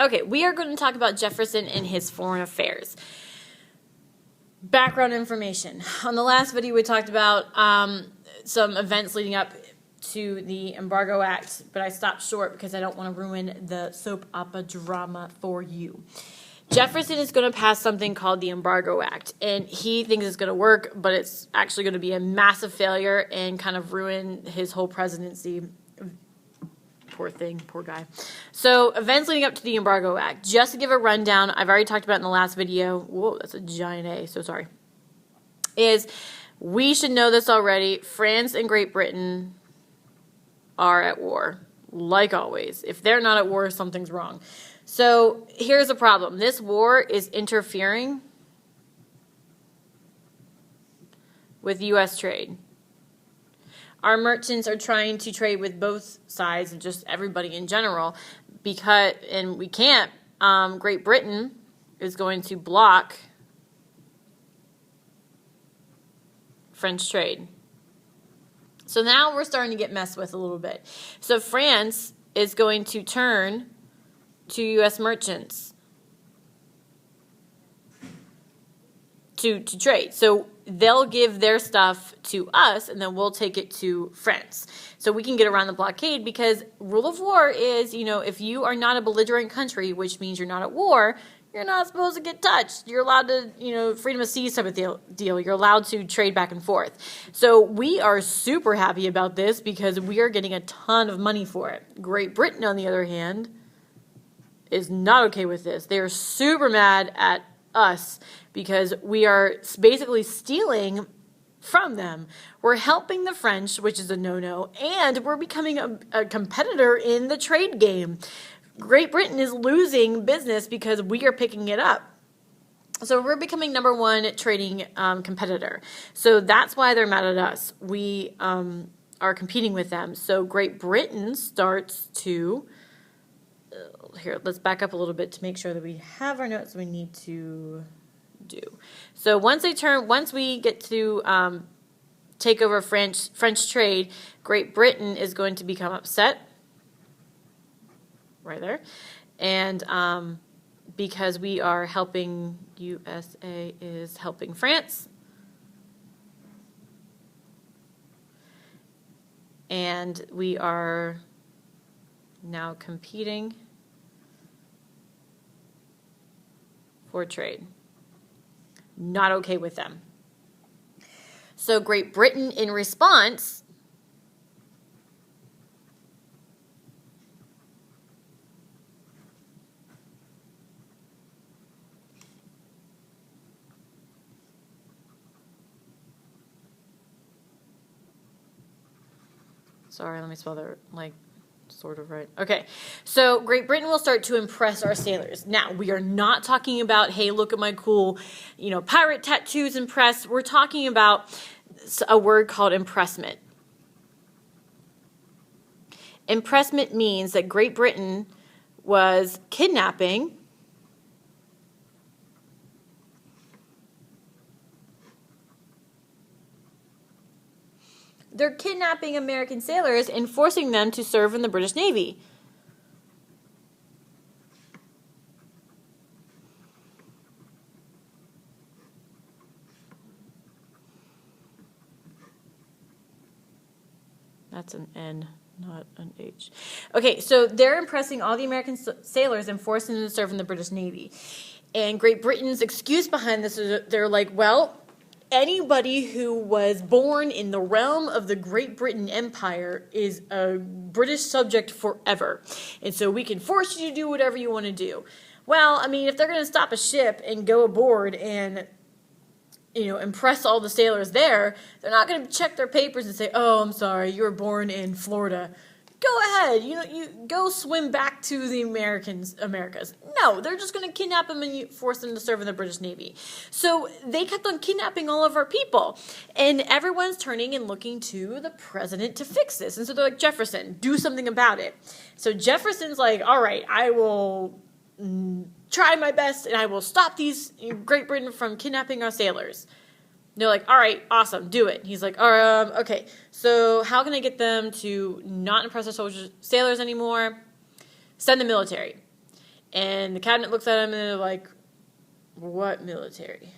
Okay, we are going to talk about Jefferson and his foreign affairs. Background information. On the last video, we talked about some events leading up to the Embargo Act, but I stopped short because I don't want to ruin the soap opera drama for you. Jefferson is going to pass something called the Embargo Act, and he thinks it's going to work, but it's actually going to be a massive failure and kind of ruin his whole presidency. Poor thing, poor guy. So, events leading up to the Embargo Act. Just to give a rundown, I've already talked about in the last video. Whoa, that's a giant A, so sorry. We should know this already. France and Great Britain are at war, like always. If they're not at war, something's wrong. So, here's the problem. This war is interfering with U.S. trade. Our merchants are trying to trade with both sides and just everybody in general and we can't. Great Britain is going to block French trade. So now we're starting to get messed with a little bit. So France is going to turn to U.S. merchants to trade. So they'll give their stuff to us, and then we'll take it to France. So we can get around the blockade, because rule of war is, if you are not a belligerent country, which means you're not at war, you're not supposed to get touched. You're allowed to, freedom of seas type of deal. You're allowed to trade back and forth. So we are super happy about this because we are getting a ton of money for it. Great Britain, on the other hand, is not okay with this. They are super mad at us because we are basically stealing from them. We're helping the French, which is a no-no, and we're becoming a competitor in the trade game. Great Britain is losing business because we are picking it up. So we're becoming number one trading competitor. So that's why they're mad at us. We are competing with them. So Great Britain starts to... Here, let's back up a little bit to make sure that we have our notes we need to do. So once we get to take over French trade, Great Britain is going to become upset. Right there. And because we are helping, USA is helping France. And we are now competing for trade. Not okay with them. So Great Britain, in response, sorry, let me spell that sort of right. Okay, so Great Britain will start to impress our sailors. Now, we are not talking about, hey, look at my cool, pirate tattoos impressed. We're talking about a word called impressment. Impressment means that Great Britain was kidnapping They're kidnapping American sailors and forcing them to serve in the British Navy. That's an N, not an H. Okay, so they're impressing all the American sailors and forcing them to serve in the British Navy. And Great Britain's excuse behind this is they're like, well, anybody who was born in the realm of the Great Britain Empire is a British subject forever. And so we can force you to do whatever you want to do. Well, I mean, if they're going to stop a ship and go aboard and, impress all the sailors there, they're not going to check their papers and say, oh, I'm sorry, you were born in Florida. Go ahead, you go swim back to the Americas. No, they're just going to kidnap them and force them to serve in the British Navy. So they kept on kidnapping all of our people. And everyone's turning and looking to the president to fix this. And so they're like, Jefferson, do something about it. So Jefferson's like, all right, I will try my best and I will stop these Great Britain from kidnapping our sailors. They're like, all right, awesome, do it. He's like, okay, so how can I get them to not impress our sailors anymore? Send the military. And the cabinet looks at him and they're like, what military?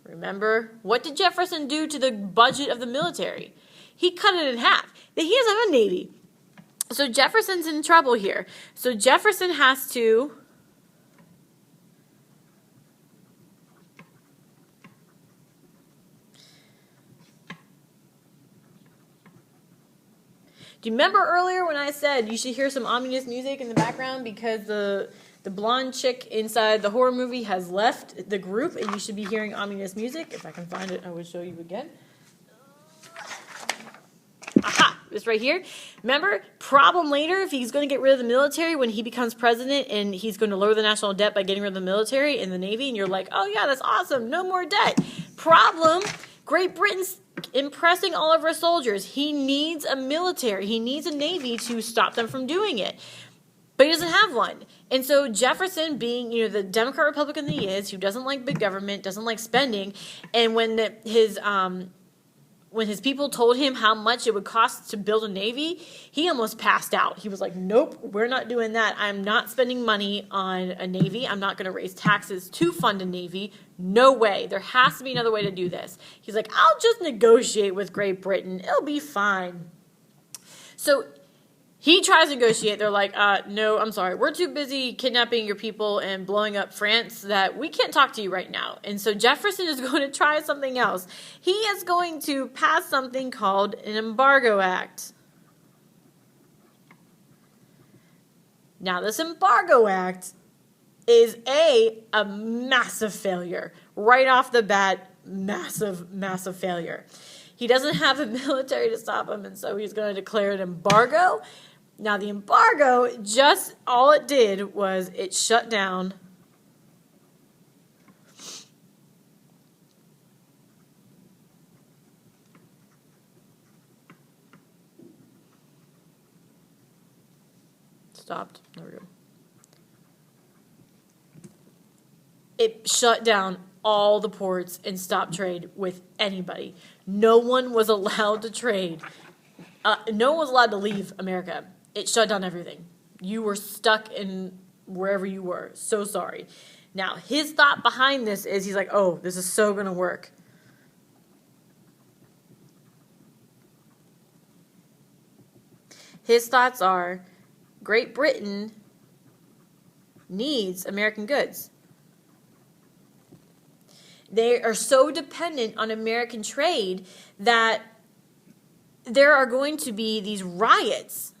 Remember? What did Jefferson do to the budget of the military? He cut it in half. He doesn't have a navy. So Jefferson's in trouble here. So Jefferson has to do you remember earlier when I said you should hear some ominous music in the background because the blonde chick inside the horror movie has left the group and you should be hearing ominous music? If I can find it, I will show you again. Aha! This right here. Remember, problem later if he's going to get rid of the military when he becomes president and he's going to lower the national debt by getting rid of the military and the Navy, and you're like, oh yeah, that's awesome, no more debt. Problem, Great Britain's impressing all of our soldiers. He needs a military. He needs a Navy to stop them from doing it. But he doesn't have one. And so Jefferson, being, the Democrat Republican that he is, who doesn't like big government, doesn't like spending, and when his people told him how much it would cost to build a Navy, he almost passed out. He was like, nope, we're not doing that. I'm not spending money on a Navy. I'm not going to raise taxes to fund a Navy. No way. There has to be another way to do this. He's like, I'll just negotiate with Great Britain. It'll be fine. So he tries to negotiate. They're like, no, I'm sorry. We're too busy kidnapping your people and blowing up France that we can't talk to you right now. And so Jefferson is going to try something else. He is going to pass something called an embargo act. Now, this embargo act is a massive failure. Right off the bat, massive failure. He doesn't have a military to stop him, and so he's going to declare an embargo. Now, the embargo, just all it did was it shut down stopped. There we go. It shut down all the ports and stopped trade with anybody. No one was allowed to trade. No one was allowed to leave America. It shut down everything. You were stuck in wherever you were. So sorry. Now, his thought behind this is he's like, oh, this is so going to work. His thoughts are Great Britain needs American goods. They are so dependent on American trade that there are going to be these riots.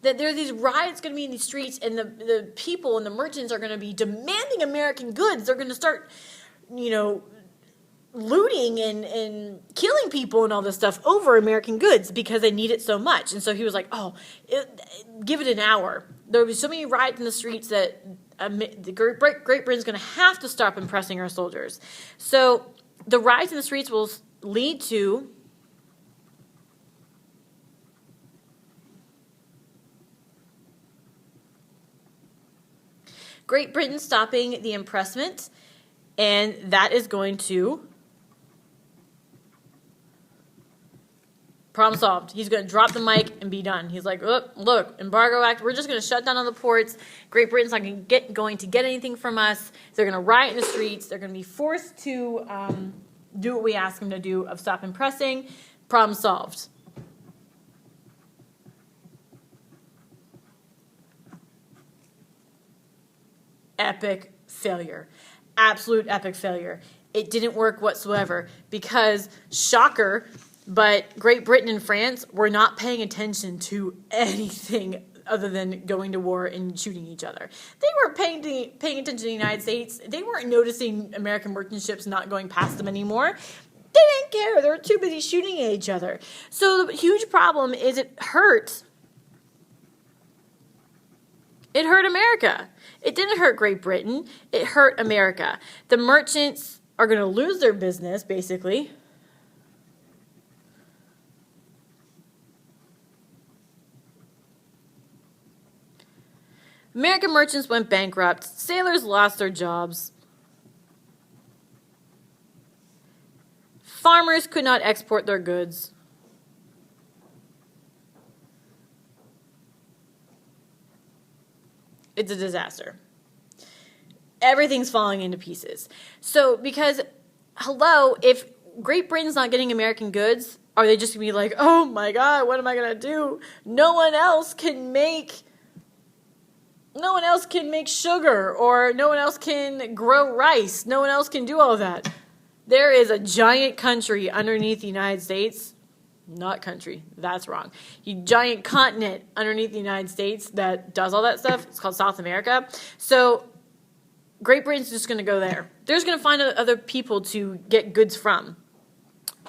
That there are these riots going to be in these streets, and the people and the merchants are going to be demanding American goods. They're going to start, looting and killing people and all this stuff over American goods because they need it so much. And so he was like, give it an hour. There will be so many riots in the streets that Great Britain's going to have to stop impressing our soldiers. So the riots in the streets will lead to Great Britain stopping the impressment, and that is going to problem solved. He's going to drop the mic and be done. He's like, look, embargo act. We're just going to shut down all the ports. Great Britain's not going to get anything from us. They're going to riot in the streets. They're going to be forced to do what we ask them to do of stop impressing. Problem solved. Epic failure. Absolute epic failure. It didn't work whatsoever because, shocker, but Great Britain and France were not paying attention to anything other than going to war and shooting each other. They weren't paying attention to the United States. They weren't noticing American merchant ships not going past them anymore. They didn't care. They were too busy shooting at each other. So the huge problem is it hurt. It hurt America. It didn't hurt Great Britain. It hurt America. The merchants are going to lose their business, basically. American merchants went bankrupt. Sailors lost their jobs. Farmers could not export their goods. It's a disaster. Everything's falling into pieces. So because, hello, if Great Britain's not getting American goods, are they just going to be like, oh my God, what am I going to do? No one else can make sugar, or no one else can grow rice. No one else can do all of that. There is a giant country underneath the United States. Not country, that's wrong. A giant continent underneath the United States that does all that stuff. It's called South America. So Great Britain's just going to go there. They're just going to find other people to get goods from.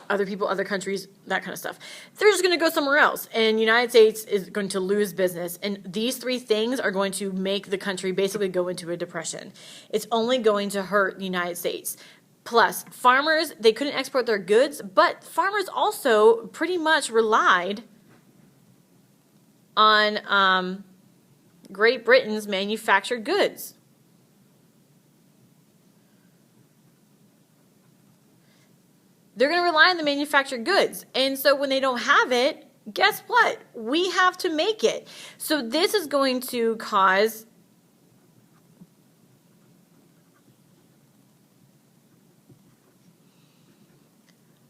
Other people, other countries, that kind of stuff. They're just going to go somewhere else. And the United States is going to lose business. And these three things are going to make the country basically go into a depression. It's only going to hurt the United States. Plus, farmers, they couldn't export their goods, but farmers also pretty much relied on Great Britain's manufactured goods. They're going to rely on the manufactured goods. And so when they don't have it, guess what? We have to make it. So this is going to cause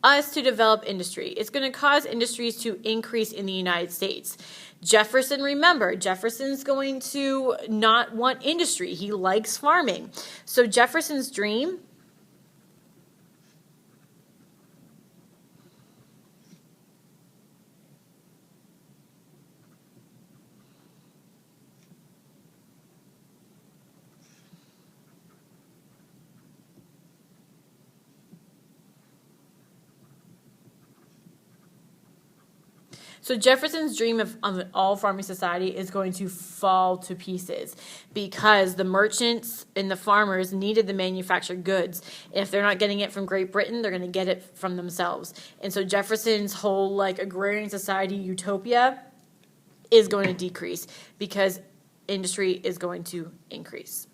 us to develop industry. It's going to cause industries to increase in the United States. Jefferson, remember, Jefferson's going to not want industry. He likes farming. So Jefferson's dream of an all-farming society is going to fall to pieces because the merchants and the farmers needed the manufactured goods. If they're not getting it from Great Britain, they're going to get it from themselves. And so Jefferson's whole agrarian society utopia is going to decrease because industry is going to increase.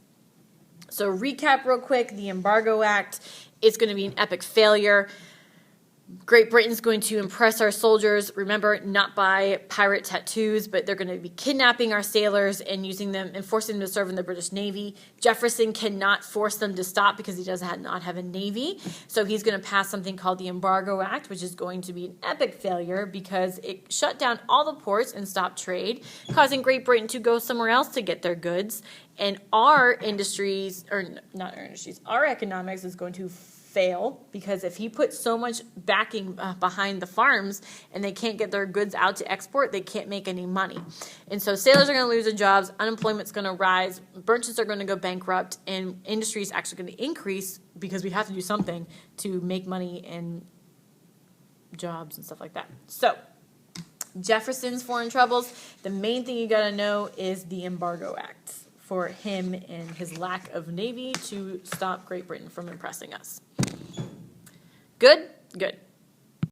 So recap real quick, the Embargo Act is going to be an epic failure. Great Britain's going to impress our soldiers, remember, not by pirate tattoos, but they're going to be kidnapping our sailors and using them and forcing them to serve in the British Navy. Jefferson cannot force them to stop because he does not have a navy. So he's going to pass something called the Embargo Act, which is going to be an epic failure because it shut down all the ports and stopped trade, causing Great Britain to go somewhere else to get their goods. And our industries, or not our industries, our economics is going to fail because if he puts so much backing behind the farms and they can't get their goods out to export, they can't make any money. And so sailors are going to lose their jobs, unemployment's going to rise, merchants are going to go bankrupt, and industry is actually going to increase because we have to do something to make money and jobs and stuff like that. So Jefferson's foreign troubles, the main thing you got to know is the Embargo Act for him and his lack of navy to stop Great Britain from impressing us. Good? Good.